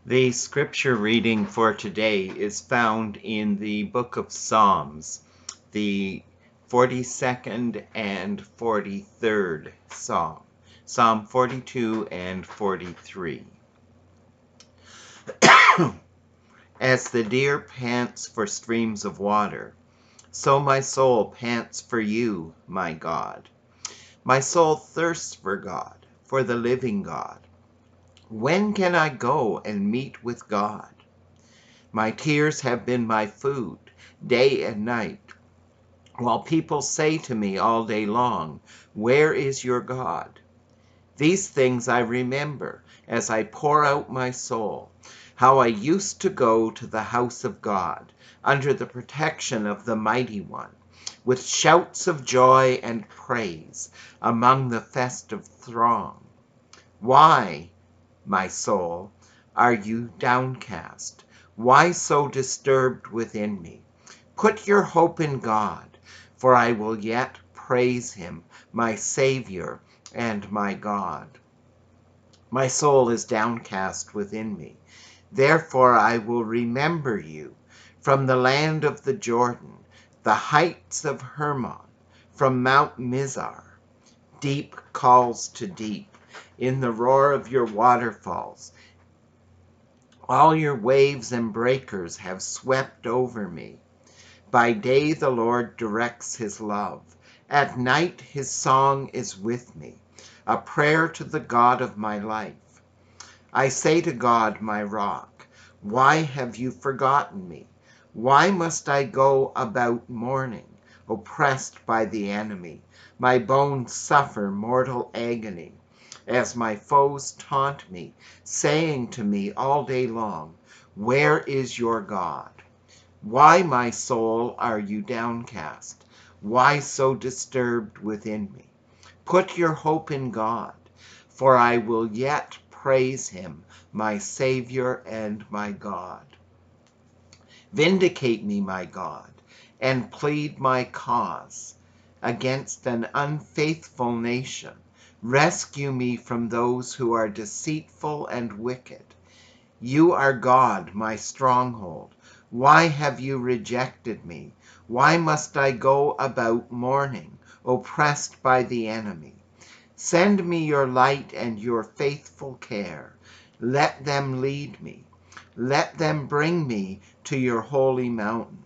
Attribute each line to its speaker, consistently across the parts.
Speaker 1: The scripture reading for today is found in the book of Psalms, the 42nd and 43rd Psalm, Psalm 42 and 43. As the deer pants for streams of water, so my soul pants for you, my God. My soul thirsts for God, for the living God. When can I go and meet with God? My tears have been my food, day and night, while people say to me all day long, "Where is your God?" These things I remember as I pour out my soul, how I used to go to the house of God, under the protection of the Mighty One, with shouts of joy and praise among the festive throng. Why, my soul, are you downcast? Why so disturbed within me? Put your hope in God, for I will yet praise him, my Savior and my God. My soul is downcast within me. Therefore I will remember you from the land of the Jordan, the heights of Hermon, from Mount Mizar. Deep calls to deep in the roar of your waterfalls. All your waves and breakers have swept over me. By day the Lord directs his love. At night his song is with me, a prayer to the God of my life. I say to God, my rock, why have you forgotten me? Why must I go about mourning, oppressed by the enemy? My bones suffer mortal agony, as my foes taunt me, saying to me all day long, "Where is your God?" Why, my soul, are you downcast? Why so disturbed within me? Put your hope in God, for I will yet praise him, my Savior and my God. Vindicate me, my God, and plead my cause against an unfaithful nation. Rescue me from those who are deceitful and wicked. You are God, my stronghold. Why have you rejected me? Why must I go about mourning, oppressed by the enemy? Send me your light and your faithful care. Let them lead me. Let them bring me to your holy mountain,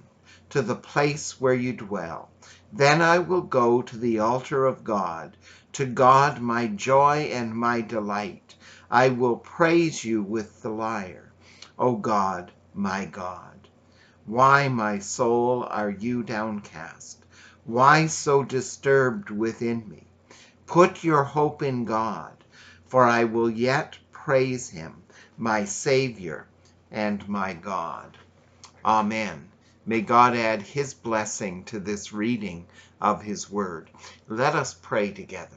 Speaker 1: to the place where you dwell. Then I will go to the altar of God, to God my joy and my delight. I will praise you with the lyre, O God, my God. Why, my soul, are you downcast? Why so disturbed within me? Put your hope in God, for I will yet praise him, my Savior and my God. Amen. May God add his blessing to this reading of his word. Let us pray together.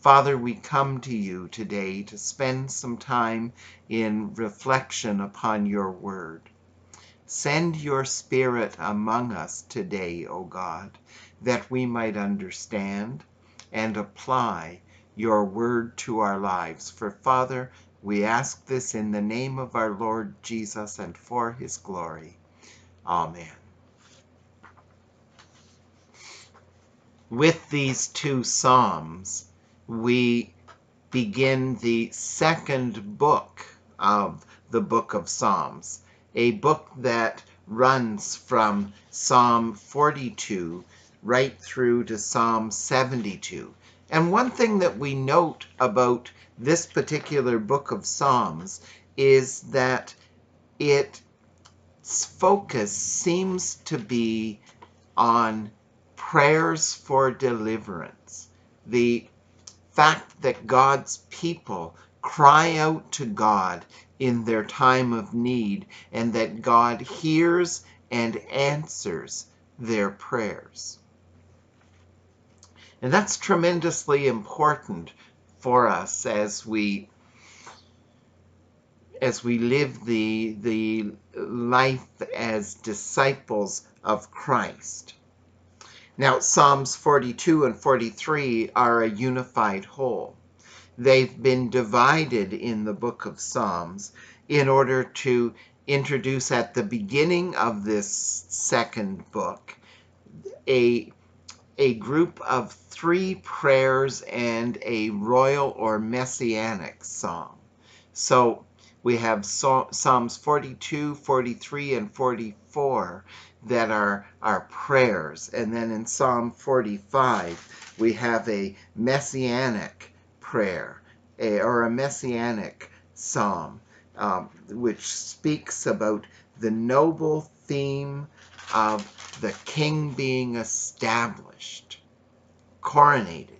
Speaker 1: Father, we come to you today to spend some time in reflection upon your word. Send your Spirit among us today, O God, that we might understand and apply your word to our lives. For, Father, we ask this in the name of our Lord Jesus and for his glory. Amen. With these two Psalms, we begin the second book of the book of Psalms, a book that runs from Psalm 42 right through to Psalm 72. And one thing that we note about this particular book of Psalms is that its focus seems to be on prayers for deliverance. The fact that God's people cry out to God in their time of need, and that God hears and answers their prayers. And that's tremendously important for us as we live the life as disciples of Christ. Now, Psalms 42 and 43 are a unified whole. they've been divided in the book of Psalms in order to introduce at the beginning of this second book a group of 3 prayers and a royal or messianic psalm. So we have Psalms 42, 43, and 44 that are prayers. And then in Psalm 45, we have a messianic prayer or a messianic psalm, which speaks about the noble theme of the king being established, coronated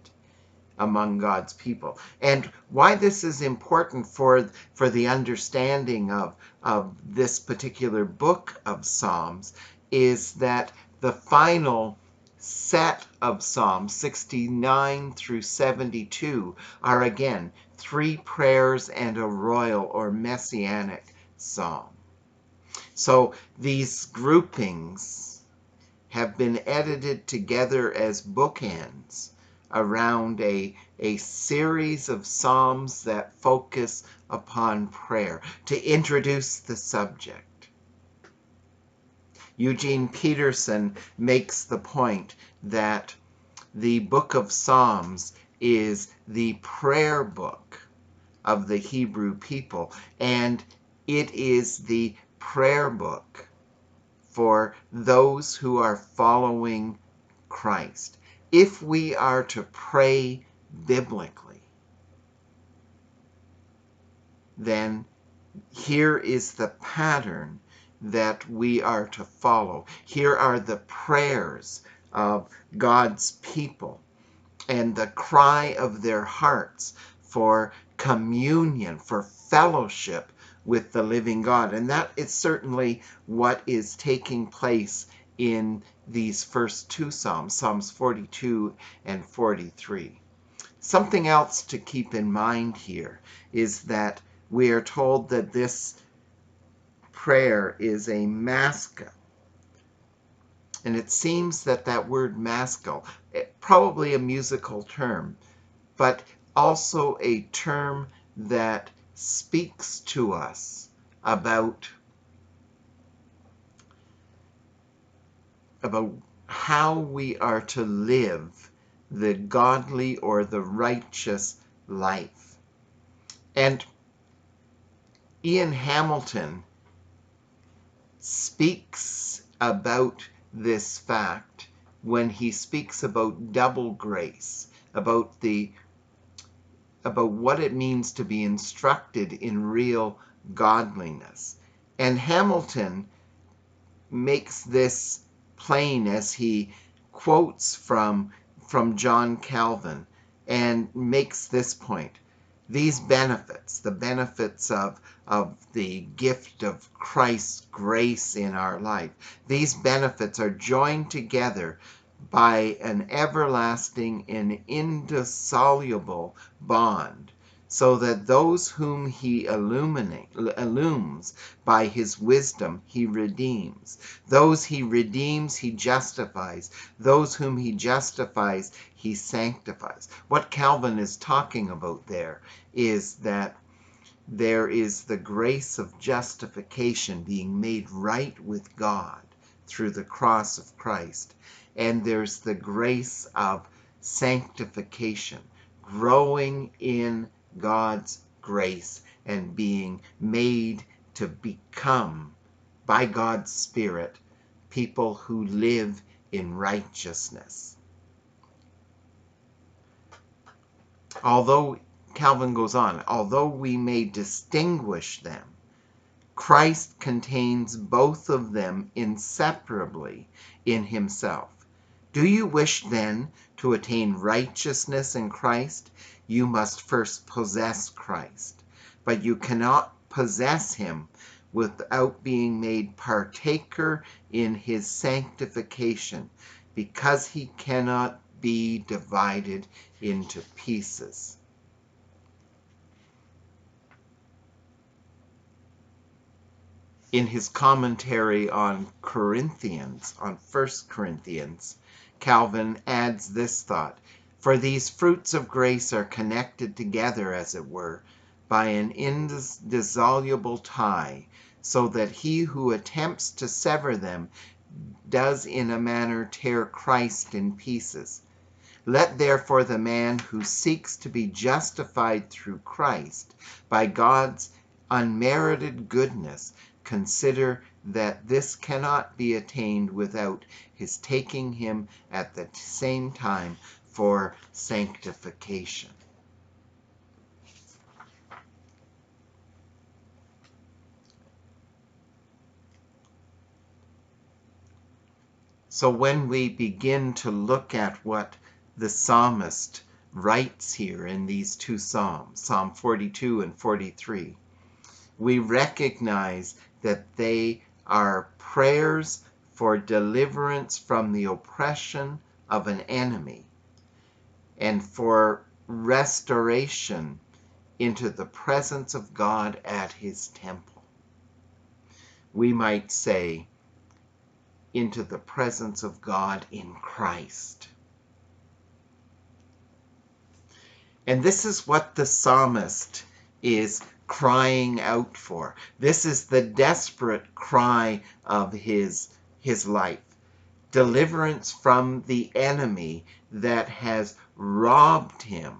Speaker 1: among God's people. And why this is important for the understanding of this particular book of Psalms is that the final set of Psalms, 69 through 72, are again 3 prayers and a royal or messianic psalm. So these groupings have been edited together as bookends around a series of psalms that focus upon prayer to introduce the subject. Eugene Peterson makes the point that the book of Psalms is the prayer book of the Hebrew people, and it is the prayer book for those who are following Christ. If we are to pray biblically, then here is the pattern that we are to follow. Here are the prayers of God's people and the cry of their hearts for communion, for fellowship with the living God. And that is certainly what is taking place in these first 2 Psalms, Psalms 42 and 43. Something else to keep in mind here is that we are told that this prayer is a maskil. And it seems that that word maskil, probably a musical term, but also a term that speaks to us about how we are to live the godly or the righteous life. And Ian Hamilton speaks about this fact when he speaks about double grace, about what it means to be instructed in real godliness. And Hamilton makes this plain as he quotes from John Calvin and makes this point. These benefits, the benefits of the gift of Christ's grace in our life, these benefits are joined together by an everlasting and indissoluble bond, so that those whom he illumes by his wisdom he redeems. Those he redeems he justifies. Those whom he justifies he sanctifies. What Calvin is talking about there is that there is the grace of justification, being made right with God through the cross of Christ. And there's the grace of sanctification, growing in God's grace and being made to become, by God's Spirit, people who live in righteousness. Although, Calvin goes on, although we may distinguish them, Christ contains both of them inseparably in himself. Do you wish then to attain righteousness in Christ? You must first possess Christ. But you cannot possess him without being made partaker in his sanctification, because he cannot be divided into pieces. In his commentary on Corinthians, on 1 Corinthians, Calvin adds this thought: For these fruits of grace are connected together, as it were, by an indissoluble tie, so that he who attempts to sever them does in a manner tear Christ in pieces. Let therefore the man who seeks to be justified through Christ by God's unmerited goodness consider that this cannot be attained without his taking him at the same time for sanctification. So when we begin to look at what the psalmist writes here in these two psalms, Psalm 42 and 43, we recognize that they are prayers for deliverance from the oppression of an enemy and for restoration into the presence of God at his temple. We might say, into the presence of God in Christ. And this is what the psalmist is crying out for. This is the desperate cry of his life. Deliverance from the enemy that has robbed him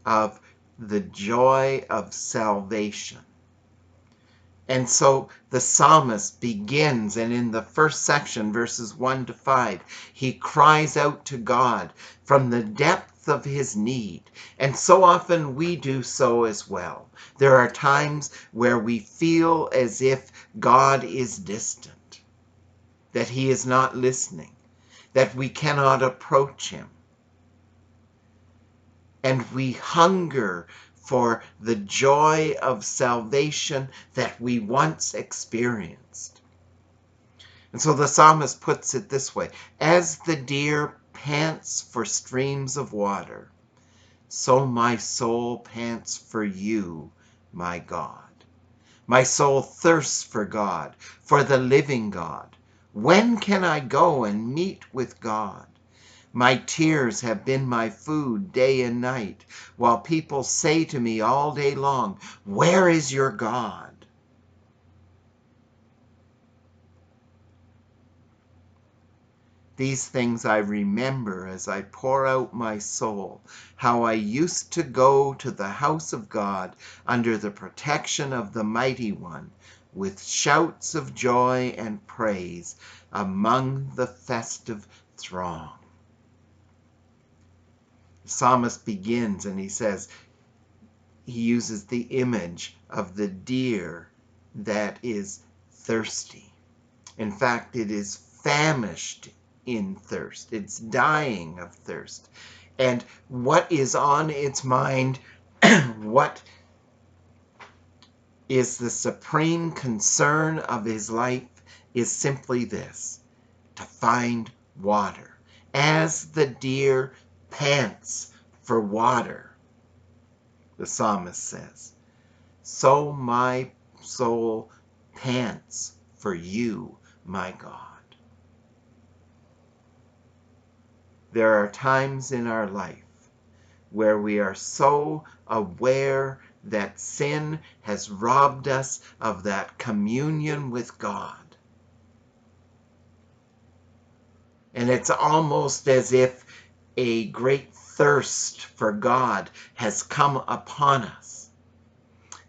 Speaker 1: of the joy of salvation. And so the psalmist begins, and in the first section, verses 1 to 5, he cries out to God from the depth of his need. And so often we do so as well. There are times where we feel as if God is distant, that he is not listening, that we cannot approach him. And we hunger for the joy of salvation that we once experienced. And so the psalmist puts it this way: as the deer pants for streams of water, so my soul pants for you, my God. My soul thirsts for God, for the living God. When can I go and meet with God? My tears have been my food day and night, while people say to me all day long, where is your God? These things I remember as I pour out my soul, how I used to go to the house of God under the protection of the Mighty One, with shouts of joy and praise among the festive throng. The psalmist begins and he says, he uses the image of the deer that is thirsty. In fact, it is famished in thirst. It's dying of thirst. And what is on its mind, what is the supreme concern of his life, is simply this: to find water. As the deer pants for water, the psalmist says, so my soul pants for you, my God. There are times in our life where we are so aware that sin has robbed us of that communion with God. And it's almost as if a great thirst for God has come upon us.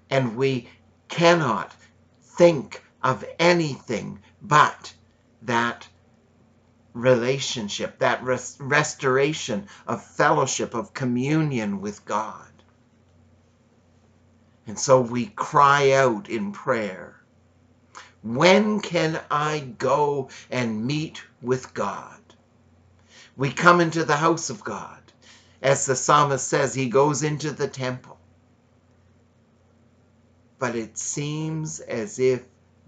Speaker 1: And we cannot think of anything but that relationship, that restoration of fellowship, of communion with God. And so we cry out in prayer, when can I go and meet with God? We come into the house of God. As the psalmist says, he goes into the temple. But it seems as if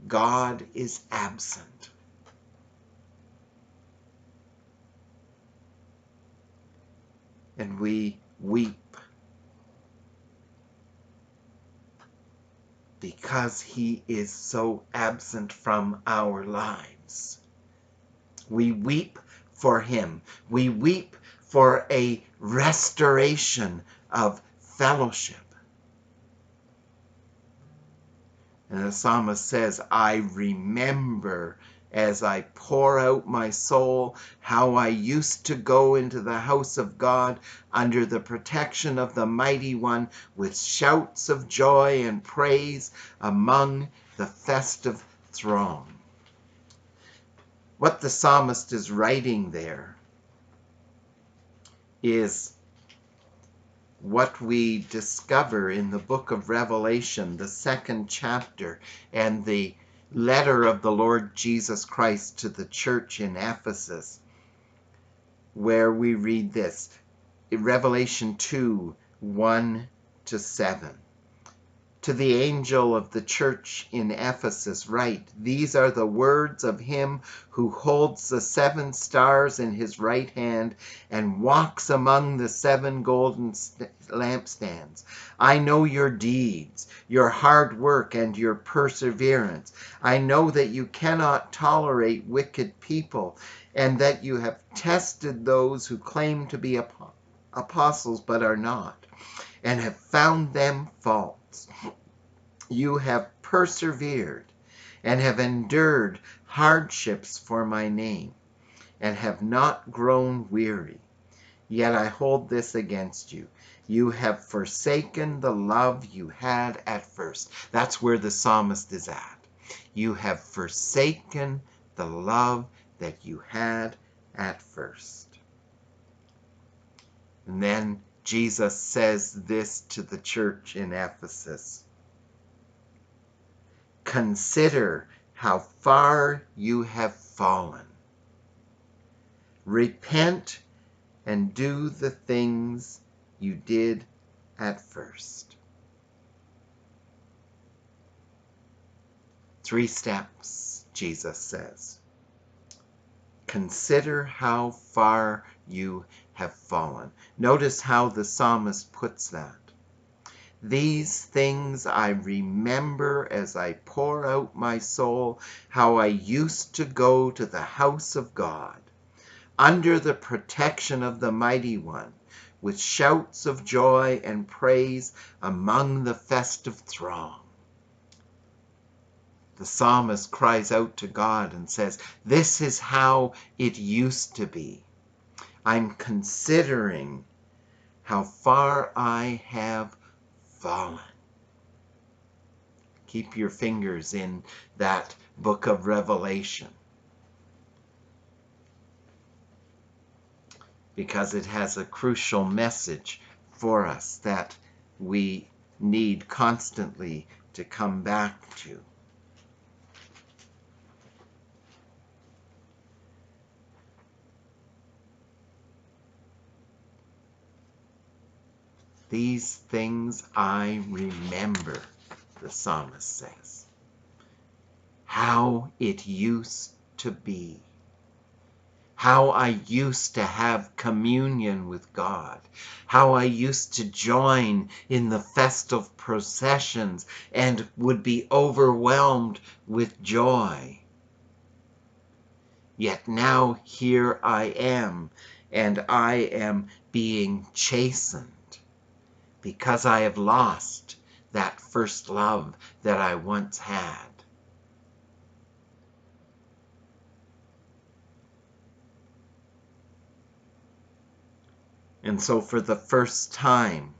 Speaker 1: God is absent. And we weep because he is so absent from our lives. We weep for him. We weep for a restoration of fellowship. And the psalmist says, I remember as I pour out my soul, how I used to go into the house of God under the protection of the Mighty One with shouts of joy and praise among the festive throng. What the psalmist is writing there is what we discover in the book of Revelation, the 2nd chapter, and the letter of the Lord Jesus Christ to the church in Ephesus, where we read this, in Revelation 2, 1-7. To the angel of the church in Ephesus write, these are the words of him who holds the 7 stars in his right hand and walks among the 7 golden lampstands. I know your deeds, your hard work, and your perseverance. I know that you cannot tolerate wicked people, and that you have tested those who claim to be apostles but are not, and have found them false. You have persevered and have endured hardships for my name, and have not grown weary. Yet I hold this against you. You have forsaken the love you had at first. That's where the psalmist is at. You have forsaken the love that you had at first. And then Jesus says this to the church in Ephesus. Consider how far you have fallen. Repent and do the things you did at first. 3 steps, Jesus says. Consider how far you have fallen. Notice how the psalmist puts that. These things I remember as I pour out my soul, how I used to go to the house of God, under the protection of the Mighty One, with shouts of joy and praise among the festive throng. The psalmist cries out to God and says, this is how it used to be. I'm considering how far I have fallen. Keep your fingers in that book of Revelation, because it has a crucial message for us that we need constantly to come back to. These things I remember, the psalmist says. How it used to be. How I used to have communion with God. How I used to join in the festive processions and would be overwhelmed with joy. Yet now here I am, and I am being chastened, because I have lost that first love that I once had. And so for the first time,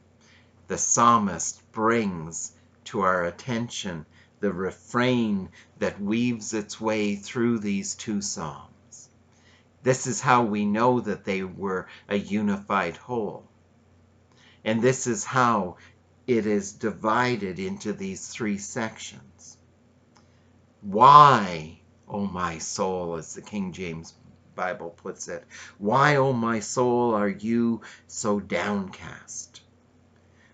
Speaker 1: the psalmist brings to our attention the refrain that weaves its way through these 2 psalms. This is how we know that they were a unified whole. And this is how it is divided into these 3 sections. Why, O my soul, as the King James Bible puts it, why, O my soul, are you so downcast?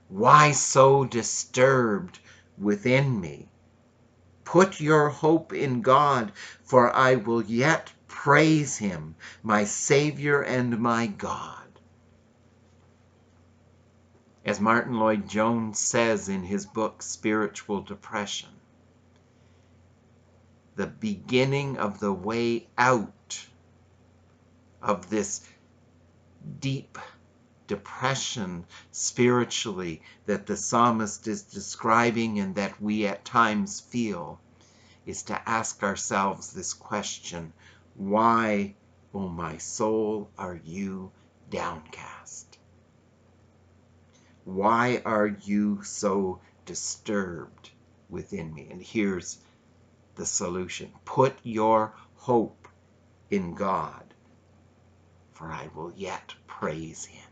Speaker 1: Why so disturbed within me? Put your hope in God, for I will yet praise him, my Savior and my God. As Martin Lloyd-Jones says in his book, Spiritual Depression, the beginning of the way out of this deep depression spiritually that the psalmist is describing and that we at times feel, is to ask ourselves this question: why, O my soul, are you downcast? Why are you so disturbed within me? And here's the solution: put your hope in God, for I will yet praise him,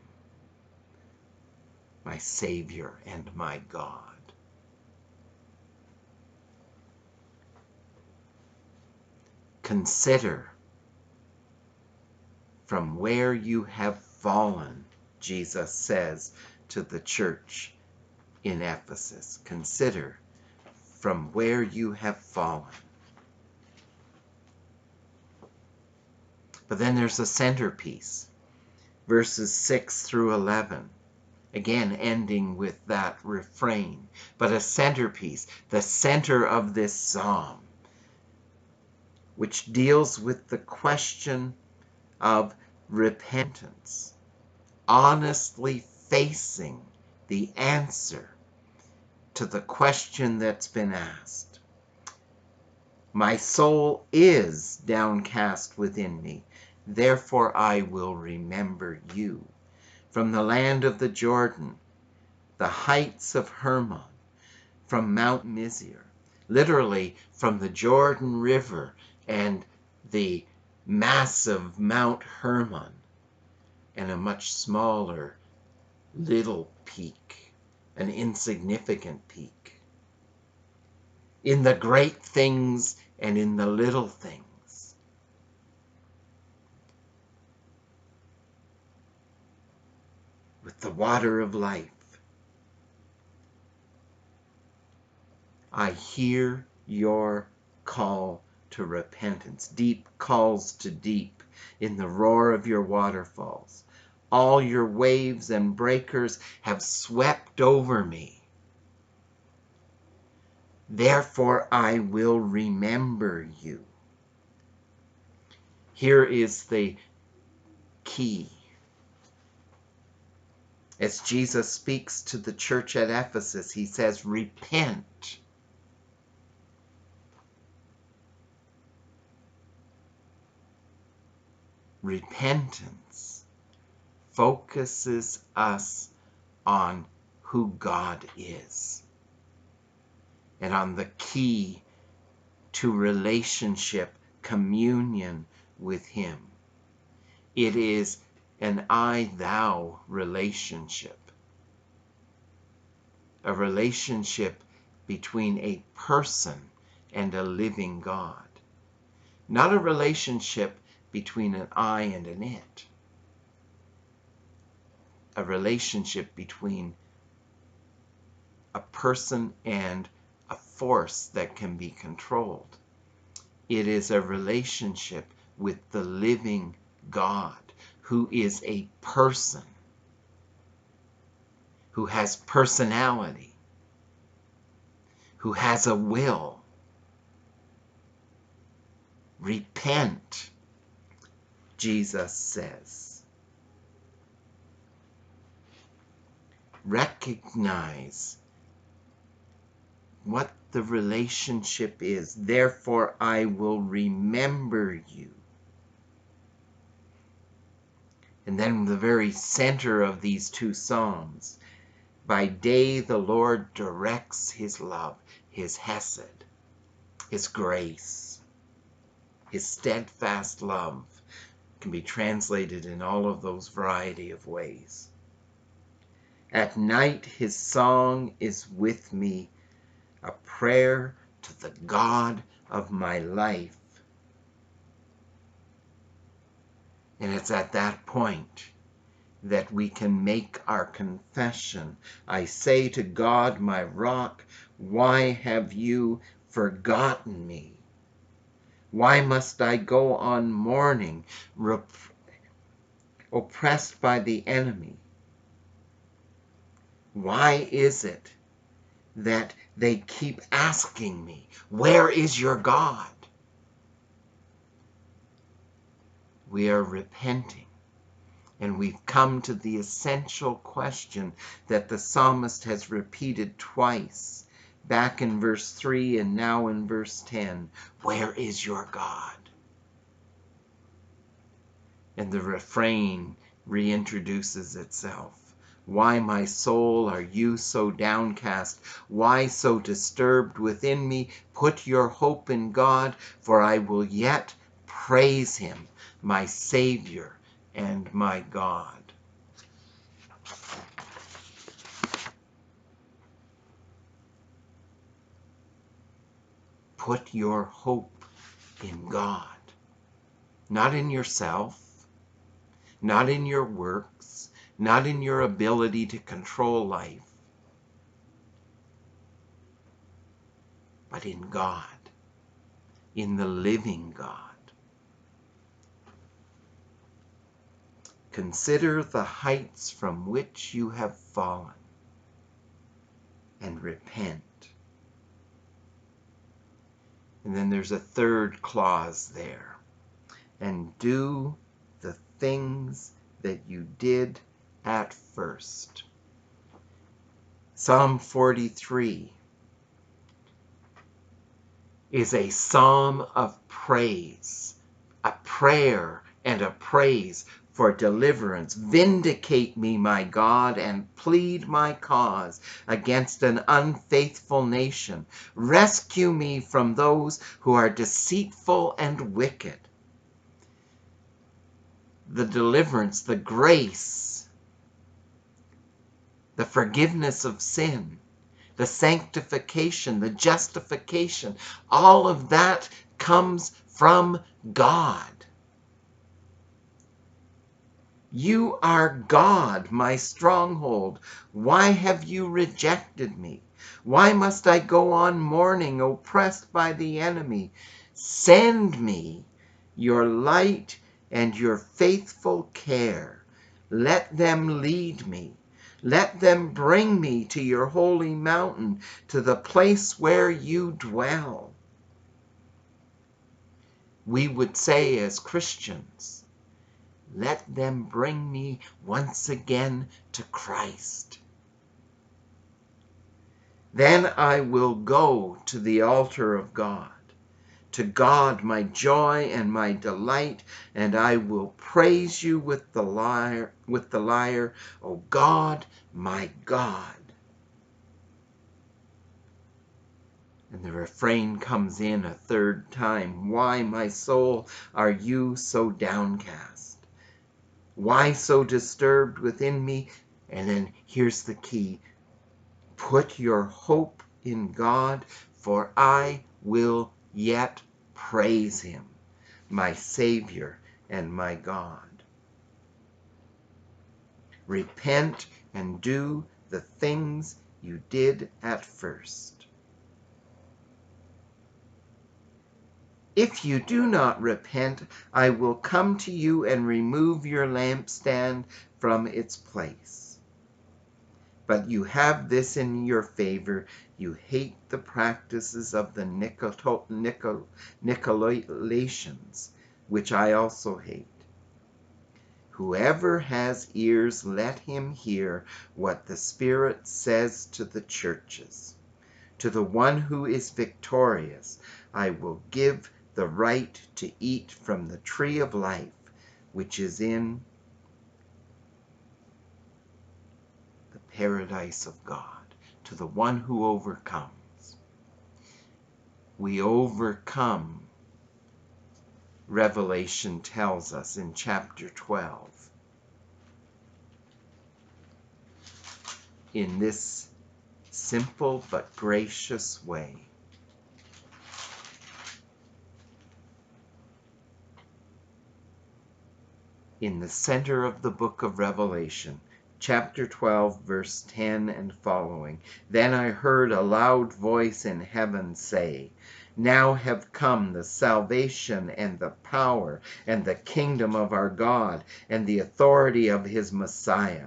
Speaker 1: my Savior and my God. Consider from where you have fallen, Jesus says to the church in Ephesus. Consider from where you have fallen. But then there's a centerpiece, verses 6 through 11. Again, ending with that refrain. But a centerpiece, the center of this psalm, which deals with the question of repentance, honestly facing the answer to the question that's been asked. My soul is downcast within me, therefore I will remember you. From the land of the Jordan, the heights of Hermon, from Mount Mizar, literally from the Jordan River and the massive Mount Hermon, and a much smaller little peak, an insignificant peak. In the great things and in the little things. With the water of life, I hear your call to repentance. Deep calls to deep in the roar of your waterfalls. All your waves and breakers have swept over me. Therefore I will remember you. Here is the key. As Jesus speaks to the church at Ephesus, he says, repent. Repentance focuses us on who God is and on the key to relationship, communion with him. It is an I-thou relationship, a relationship between a person and a living God, not a relationship between an I and an it, a relationship between a person and a force that can be controlled. It is a relationship with the living God, who is a person, who has personality, who has a will. Repent, Jesus says. Recognize what the relationship is. Therefore, I will remember you. And then the very center of these two psalms. By day the Lord directs his love, his hesed, his grace, his steadfast love. Can be translated in all of those variety of ways. At night his song is with me, a prayer to the God of my life. And it's at that point that we can make our confession. I say to God, my rock, why have you forgotten me? Why must I go on mourning, oppressed by the enemy? Why is it that they keep asking me, where is your God? We are repenting And we've come to the essential question that the psalmist has repeated twice, back in verse 3 and now in verse 10. Where is your God? And the refrain reintroduces itself. Why, my soul, are you so downcast? Why so disturbed within me? Put your hope in God, for I will yet praise him, my Savior and my God. Put your hope in God, not in yourself, not in your works, not in your ability to control life, but in God, in the living God. Consider the heights from which you have fallen and repent. And then there's a third clause there. And do the things that you did at first. Psalm 43 is a psalm of praise, a prayer and a praise for deliverance. Vindicate me, my God, and plead my cause against an unfaithful nation. Rescue me from those who are deceitful and wicked. The deliverance, the grace, the forgiveness of sin, the sanctification, the justification, all of that comes from God. You are God, my stronghold. Why have you rejected me? Why must I go on mourning, oppressed by the enemy? Send me your light and your faithful care. Let them lead me. Let them bring me to your holy mountain, to the place where you dwell. We would say as Christians, let them bring me once again to Christ. Then I will go to the altar of God, to God my joy and my delight, and I will praise you with the lyre, O God, my God. And the refrain comes in a third time. Why, my soul, are you so downcast? Why so disturbed within me? And then here's the key. Put your hope in God, for I will yet praise him, my Savior and my God. Repent and do the things you did at first. If you do not repent, I will come to you and remove your lampstand from its place. But you have this in your favor. You hate the practices of the Nicolaitans, which I also hate. Whoever has ears, let him hear what the Spirit says to the churches. To the one who is victorious, I will give the right to eat from the tree of life, which is in the paradise of God. To the one who overcomes. We overcome, Revelation tells us in chapter 12, in this simple but gracious way. In the center of the book of Revelation, chapter 12, verse 10 and following, then I heard a loud voice in heaven say, now have come the salvation and the power and the kingdom of our God and the authority of his Messiah.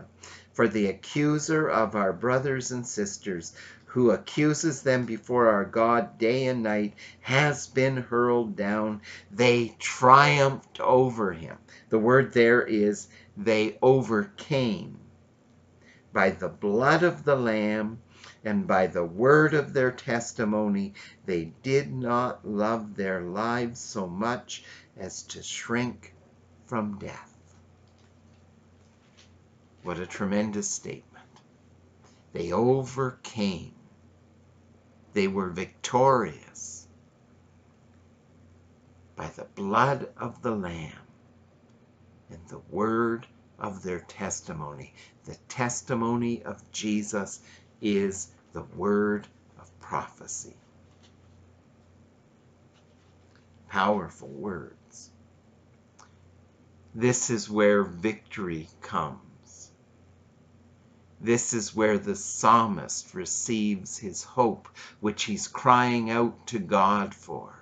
Speaker 1: For the accuser of our brothers and sisters who accuses them before our God day and night, has been hurled down. They triumphed over him. The word there is they overcame by the blood of the Lamb and by the word of their testimony. They did not love their lives so much as to shrink from death. What a tremendous statement. They overcame. They were victorious by the blood of the Lamb and the word of their testimony. The testimony of Jesus is the word of prophecy. Powerful words. This is where victory comes. This is where the psalmist receives his hope, which he's crying out to God for.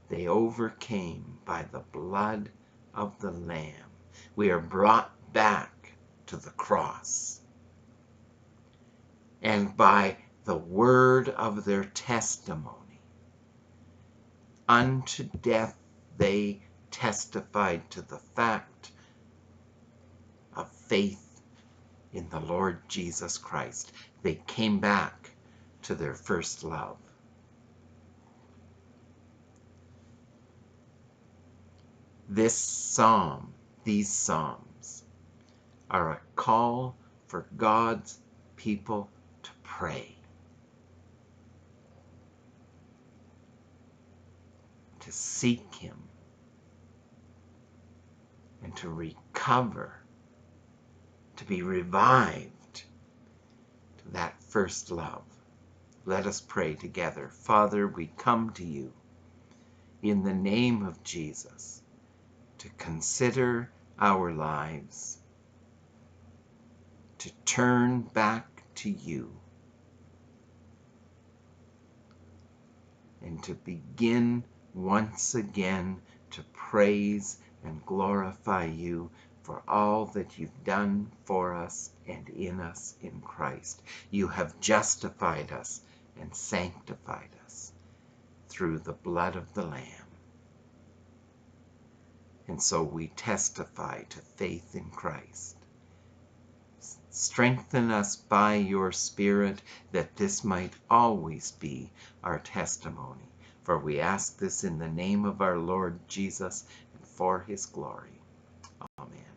Speaker 1: They overcame by the blood of the Lamb. We are brought back to the cross. And by the word of their testimony. Unto death they testified to the fact of faith in the Lord Jesus Christ. They came back to their first love. This psalm, these psalms, are a call for God's people to pray, to seek him, and to recover, to be revived to that first love. Let us pray together. Father, we come to you in the name of Jesus to consider our lives, to turn back to you, and to begin once again to praise and glorify you for all that you've done for us and in us in Christ. You have justified us and sanctified us through the blood of the Lamb. And so we testify to faith in Christ. Strengthen us by your Spirit that this might always be our testimony. For we ask this in the name of our Lord Jesus and for his glory. Amen.